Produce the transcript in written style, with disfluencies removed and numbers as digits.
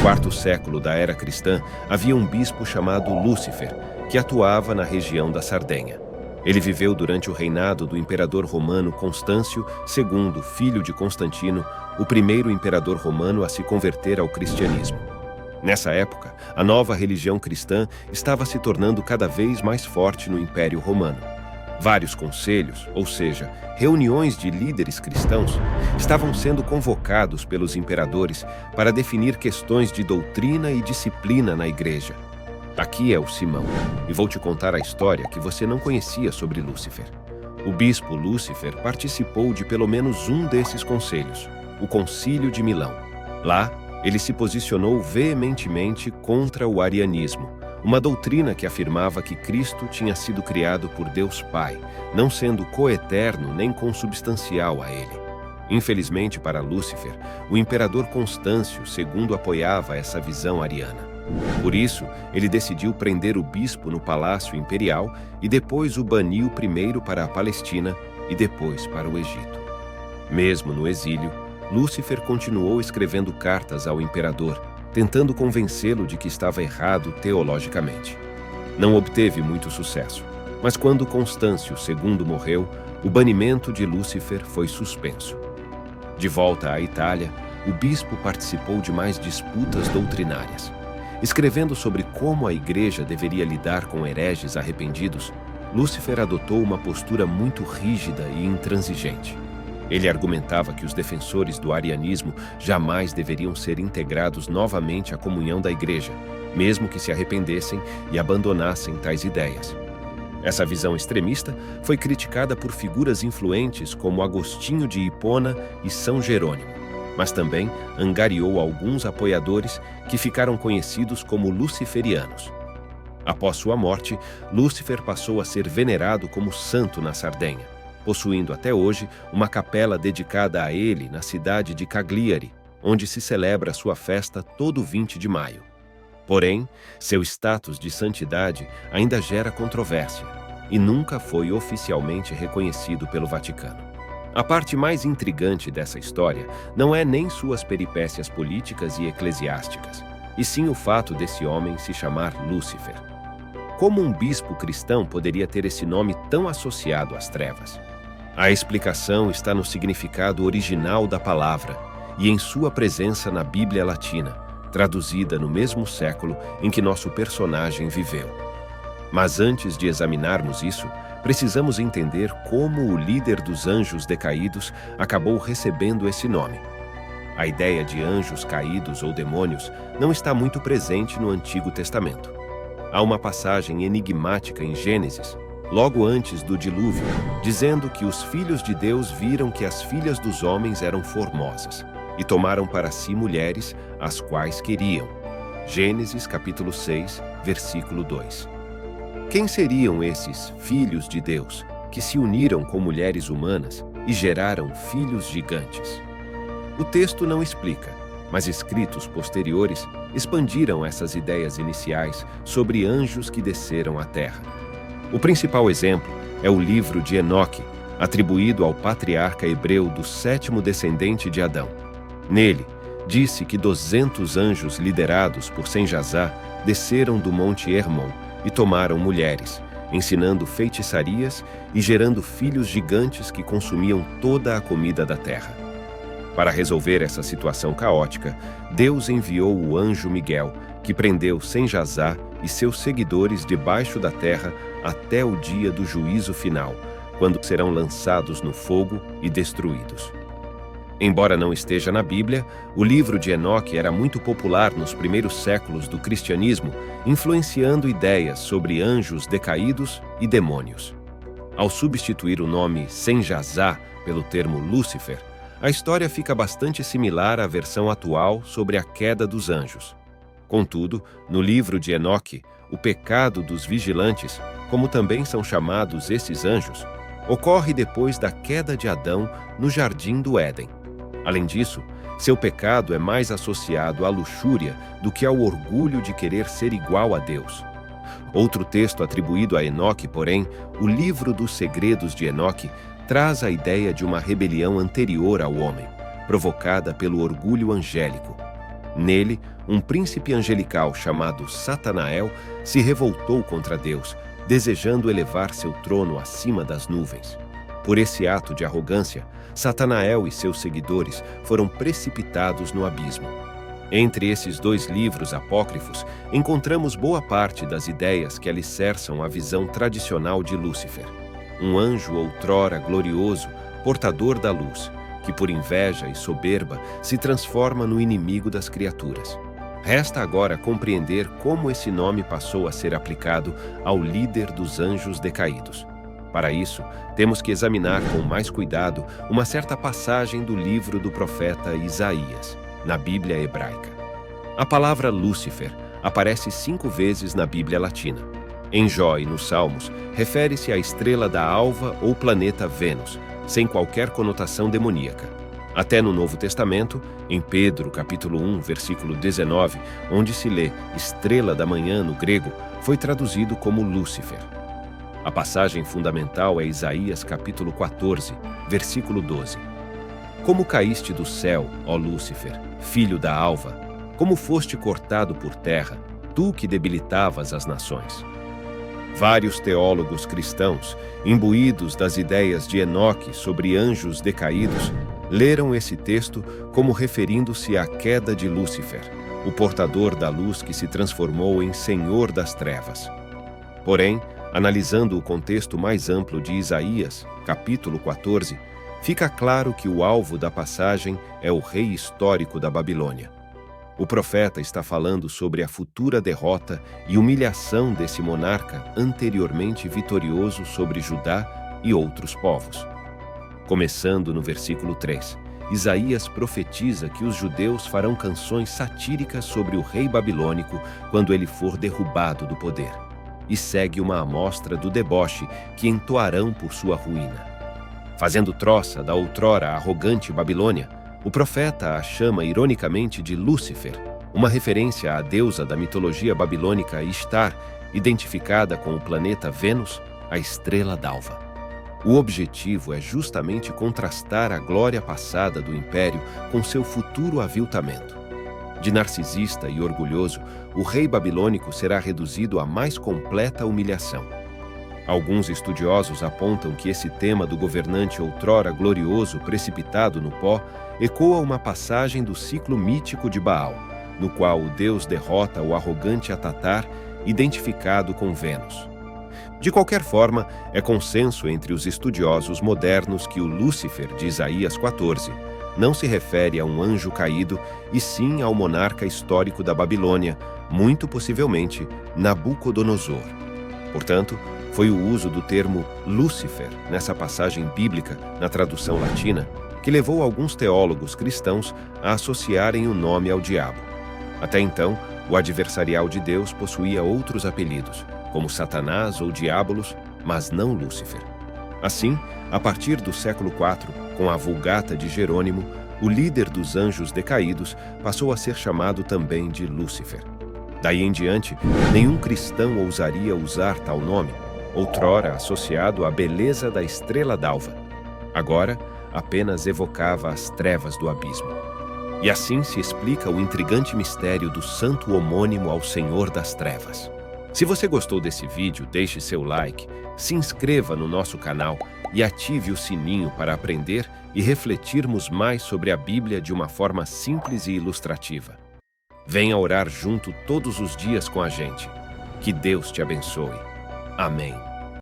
quarto século da era cristã, havia um bispo chamado Lúcifer, que atuava na região da Sardenha. Ele viveu durante o reinado do imperador romano Constâncio II, filho de Constantino, o primeiro imperador romano a se converter ao cristianismo. Nessa época, a nova religião cristã estava se tornando cada vez mais forte no Império Romano. Vários conselhos, ou seja, reuniões de líderes cristãos, estavam sendo convocados pelos imperadores para definir questões de doutrina e disciplina na igreja. Aqui é o Simão, e vou te contar a história que você não conhecia sobre Lúcifer. O bispo Lúcifer participou de pelo menos um desses conselhos, o Concílio de Milão. Lá, ele se posicionou veementemente contra o arianismo, uma doutrina que afirmava que Cristo tinha sido criado por Deus Pai, não sendo coeterno nem consubstancial a ele. Infelizmente para Lúcifer, o imperador Constâncio II apoiava essa visão ariana. Por isso, ele decidiu prender o bispo no Palácio Imperial e depois o baniu primeiro para a Palestina e depois para o Egito. Mesmo no exílio, Lúcifer continuou escrevendo cartas ao imperador, tentando convencê-lo de que estava errado teologicamente. Não obteve muito sucesso, mas quando Constâncio II morreu, o banimento de Lúcifer foi suspenso. De volta à Itália, o bispo participou de mais disputas doutrinárias. Escrevendo sobre como a igreja deveria lidar com hereges arrependidos, Lúcifer adotou uma postura muito rígida e intransigente. Ele argumentava que os defensores do arianismo jamais deveriam ser integrados novamente à comunhão da igreja, mesmo que se arrependessem e abandonassem tais ideias. Essa visão extremista foi criticada por figuras influentes como Agostinho de Hipona e São Jerônimo, mas também angariou alguns apoiadores que ficaram conhecidos como luciferianos. Após sua morte, Lúcifer passou a ser venerado como santo na Sardenha, possuindo até hoje uma capela dedicada a ele na cidade de Cagliari, onde se celebra sua festa todo 20 de maio. Porém, seu status de santidade ainda gera controvérsia e nunca foi oficialmente reconhecido pelo Vaticano. A parte mais intrigante dessa história não é nem suas peripécias políticas e eclesiásticas, e sim o fato desse homem se chamar Lúcifer. Como um bispo cristão poderia ter esse nome tão associado às trevas? A explicação está no significado original da palavra e em sua presença na Bíblia Latina, traduzida no mesmo século em que nosso personagem viveu. Mas antes de examinarmos isso, precisamos entender como o líder dos anjos decaídos acabou recebendo esse nome. A ideia de anjos caídos ou demônios não está muito presente no Antigo Testamento. Há uma passagem enigmática em Gênesis, logo antes do dilúvio, dizendo que os filhos de Deus viram que as filhas dos homens eram formosas e tomaram para si mulheres, as quais queriam. Gênesis capítulo 6, versículo 2. Quem seriam esses filhos de Deus que se uniram com mulheres humanas e geraram filhos gigantes? O texto não explica, mas escritos posteriores expandiram essas ideias iniciais sobre anjos que desceram à terra. O principal exemplo é o livro de Enoque, atribuído ao patriarca hebreu do 7º descendente de Adão. Nele, disse que 200 anjos liderados por Senjazá desceram do monte Hermon e tomaram mulheres, ensinando feitiçarias e gerando filhos gigantes que consumiam toda a comida da terra. Para resolver essa situação caótica, Deus enviou o anjo Miguel, que prendeu Senjazá e seus seguidores debaixo da terra até o dia do juízo final, quando serão lançados no fogo e destruídos. Embora não esteja na Bíblia, o livro de Enoque era muito popular nos primeiros séculos do cristianismo, influenciando ideias sobre anjos decaídos e demônios. Ao substituir o nome Senjazá pelo termo Lúcifer, a história fica bastante similar à versão atual sobre a queda dos anjos. Contudo, no livro de Enoque, o pecado dos vigilantes, como também são chamados esses anjos, ocorre depois da queda de Adão no Jardim do Éden. Além disso, seu pecado é mais associado à luxúria do que ao orgulho de querer ser igual a Deus. Outro texto atribuído a Enoque, porém, o Livro dos Segredos de Enoque, traz a ideia de uma rebelião anterior ao homem, provocada pelo orgulho angélico. Nele, um príncipe angelical chamado Satanael se revoltou contra Deus, desejando elevar seu trono acima das nuvens. Por esse ato de arrogância, Satanael e seus seguidores foram precipitados no abismo. Entre esses dois livros apócrifos, encontramos boa parte das ideias que alicerçam a visão tradicional de Lúcifer, um anjo outrora glorioso, portador da luz, que por inveja e soberba se transforma no inimigo das criaturas. Resta agora compreender como esse nome passou a ser aplicado ao líder dos anjos decaídos. Para isso, temos que examinar com mais cuidado uma certa passagem do livro do profeta Isaías, na Bíblia hebraica. A palavra Lúcifer aparece 5 vezes na Bíblia latina. Em Jó e nos Salmos, refere-se à estrela da alva ou planeta Vênus, sem qualquer conotação demoníaca. Até no Novo Testamento, em Pedro, capítulo 1, versículo 19, onde se lê estrela da manhã no grego, foi traduzido como Lúcifer. A passagem fundamental é Isaías, capítulo 14, versículo 12. Como caíste do céu, ó Lúcifer, filho da alva, como foste cortado por terra, tu que debilitavas as nações. Vários teólogos cristãos, imbuídos das ideias de Enoque sobre anjos decaídos, leram esse texto como referindo-se à queda de Lúcifer, o portador da luz que se transformou em senhor das trevas. Porém, analisando o contexto mais amplo de Isaías, capítulo 14, fica claro que o alvo da passagem é o rei histórico da Babilônia. O profeta está falando sobre a futura derrota e humilhação desse monarca anteriormente vitorioso sobre Judá e outros povos. Começando no versículo 3, Isaías profetiza que os judeus farão canções satíricas sobre o rei babilônico quando ele for derrubado do poder, e segue uma amostra do deboche que entoarão por sua ruína. Fazendo troça da outrora arrogante Babilônia, o profeta a chama ironicamente de Lúcifer, uma referência à deusa da mitologia babilônica Ishtar, identificada com o planeta Vênus, a estrela d'alva. O objetivo é justamente contrastar a glória passada do império com seu futuro aviltamento. De narcisista e orgulhoso, o rei babilônico será reduzido à mais completa humilhação. Alguns estudiosos apontam que esse tema do governante outrora glorioso precipitado no pó ecoa uma passagem do ciclo mítico de Baal, no qual o deus derrota o arrogante Atatar, identificado com Vênus. De qualquer forma, é consenso entre os estudiosos modernos que o Lúcifer de Isaías 14 não se refere a um anjo caído, e sim ao monarca histórico da Babilônia, muito possivelmente Nabucodonosor. Portanto, foi o uso do termo Lúcifer nessa passagem bíblica, na tradução latina, que levou alguns teólogos cristãos a associarem o nome ao diabo. Até então, o adversarial de Deus possuía outros apelidos, como Satanás ou Diabolos, mas não Lúcifer. Assim, a partir do século IV, com a Vulgata de Jerônimo, o líder dos anjos decaídos passou a ser chamado também de Lúcifer. Daí em diante, nenhum cristão ousaria usar tal nome, outrora associado à beleza da estrela d'alva. Agora, apenas evocava as trevas do abismo. E assim se explica o intrigante mistério do santo homônimo ao Senhor das Trevas. Se você gostou desse vídeo, deixe seu like, se inscreva no nosso canal e ative o sininho para aprender e refletirmos mais sobre a Bíblia de uma forma simples e ilustrativa. Venha orar junto todos os dias com a gente. Que Deus te abençoe. Amém.